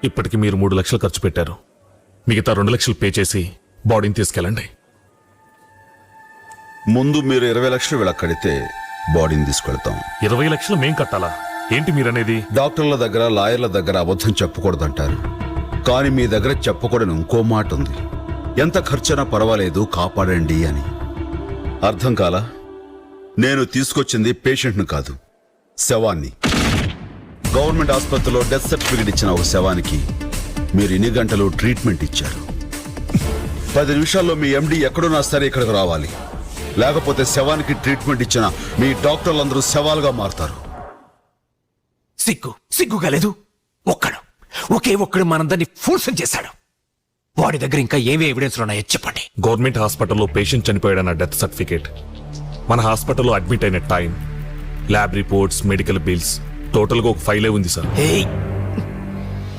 ఇప్పటికి మీరు 3 లక్షలు ఖర్చు పెట్టారు. మిగతా 2 లక్షలు పే చేసి బాడీని తీసుకెళ్ళండి. ముందు మీరు 20 లక్షలు వీళ్ళ కడితే బాడీని తీసుకెళ్తాం. 20 లక్షలు మేం కట్టాలా? ఏంటి మీరనేది? డాక్టర్ల దగ్గర లాయర్ల దగ్గర అబద్ధం చెప్పకూడదంటారు, కానీ మీ దగ్గర చెప్పకూడని ఇంకో మాట ఉంది. ఎంత ఖర్చైనా పర్వాలేదు కాపాడండి అని. అర్థం కాలా? నేను తీసుకొచ్చింది పేషెంట్ను కాదు, శవాన్ని. గవర్నమెంట్ ఆసుపత్రిలో డెత్ సర్టిఫికెట్ ఇచ్చిన ఒక శవానికి మీరు ఇన్ని గంటలు ట్రీట్మెంట్ ఇచ్చారు. 10 నిమిషాల్లో మీ ఎండి ఎక్కడున్నా సరే ఇక్కడికి రావాలి, లేకపోతే శవానికి ట్రీట్మెంట్ ఇచ్చిన మీ డాక్టర్లందరూ శవాలుగా మారుతారు. సిగ్గుగా లేదు? ఒకే ఒక్కడు మనందరినీ ఫోర్సం చేశాడు. వాడి దగ్గర ఇంకా ఏమి ఎవిడెన్స్ ఉన్నాయో చెప్పండి. గవర్నమెంట్ హాస్పిటల్లో పేషెంట్ చనిపోయాడన్న డెత్ సర్టిఫికేట్, మన హాస్పిటల్లో అడ్మిట్ అయిన time, lab reports, medical bills, టోటల్గా ఒక ఫైలే ఉంది సార్.